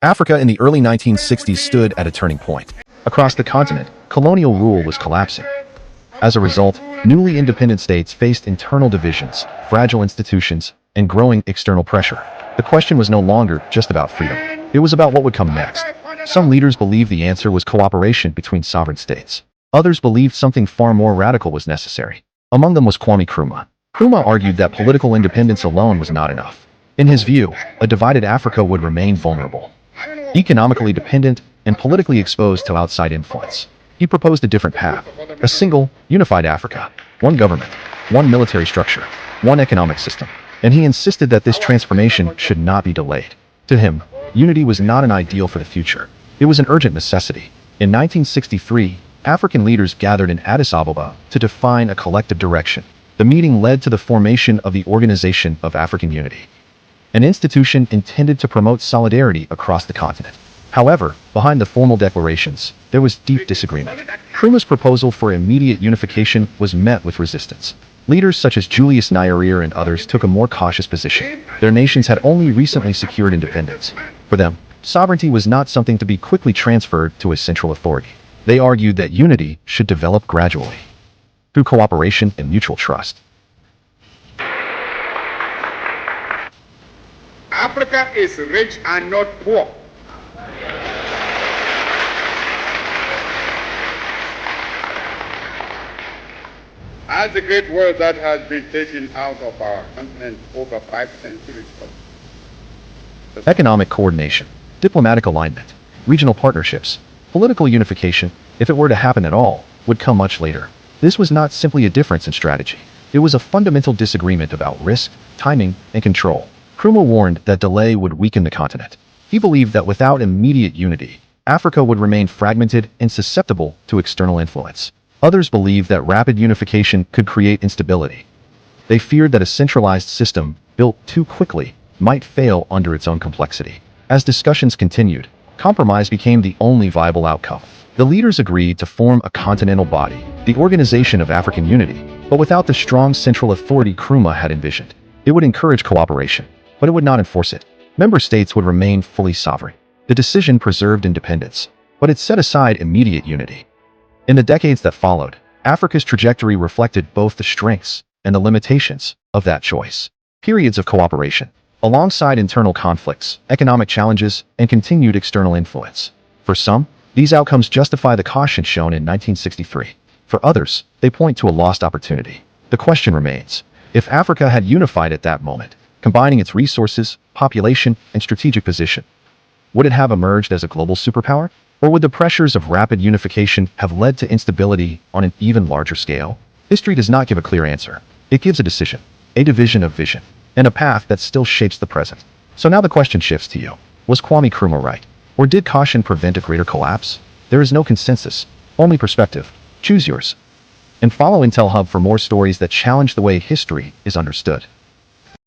Africa in the early 1960s stood at a turning point. Across the continent, colonial rule was collapsing. As a result, newly independent states faced internal divisions, fragile institutions, and growing external pressure. The question was no longer just about freedom. It was about what would come next. Some leaders believed the answer was cooperation between sovereign states. Others believed something far more radical was necessary. Among them was Kwame Nkrumah. Nkrumah argued that political independence alone was not enough. In his view, a divided Africa would remain vulnerable, economically dependent, and politically exposed to outside influence. He proposed a different path, a single, unified Africa, one government, one military structure, one economic system, and he insisted that this transformation should not be delayed. To him, unity was not an ideal for the future. It was an urgent necessity. In 1963, African leaders gathered in Addis Ababa to define a collective direction. The meeting led to the formation of the Organization of African Unity, an institution intended to promote solidarity across the continent. However, behind the formal declarations, there was deep disagreement. Nkrumah's proposal for immediate unification was met with resistance. Leaders such as Julius Nyerere and others took a more cautious position. Their nations had only recently secured independence. For them, sovereignty was not something to be quickly transferred to a central authority. They argued that unity should develop gradually, through cooperation and mutual trust. Africa is rich and not poor. As the great wealth that has been taken out of our continent over 5 centuries. Economic coordination, diplomatic alignment, regional partnerships, political unification, if it were to happen at all, would come much later. This was not simply a difference in strategy. It was a fundamental disagreement about risk, timing, and control. Nkrumah warned that delay would weaken the continent. He believed that without immediate unity, Africa would remain fragmented and susceptible to external influence. Others believed that rapid unification could create instability. They feared that a centralized system, built too quickly, might fail under its own complexity. As discussions continued, compromise became the only viable outcome. The leaders agreed to form a continental body, the Organization of African Unity, but without the strong central authority Nkrumah had envisioned. It would encourage cooperation, but it would not enforce it. Member states would remain fully sovereign. The decision preserved independence, but it set aside immediate unity. In the decades that followed, Africa's trajectory reflected both the strengths and the limitations of that choice. Periods of cooperation, alongside internal conflicts, economic challenges, and continued external influence. For some, these outcomes justify the caution shown in 1963. For others, they point to a lost opportunity. The question remains, if Africa had unified at that moment, combining its resources, population, and strategic position, would it have emerged as a global superpower? Or would the pressures of rapid unification have led to instability on an even larger scale? History does not give a clear answer. It gives a decision, a division of vision, and a path that still shapes the present. So now the question shifts to you. Was Kwame Nkrumah right? Or did caution prevent a greater collapse? There is no consensus, only perspective. Choose yours. And follow Intel Hub for more stories that challenge the way history is understood.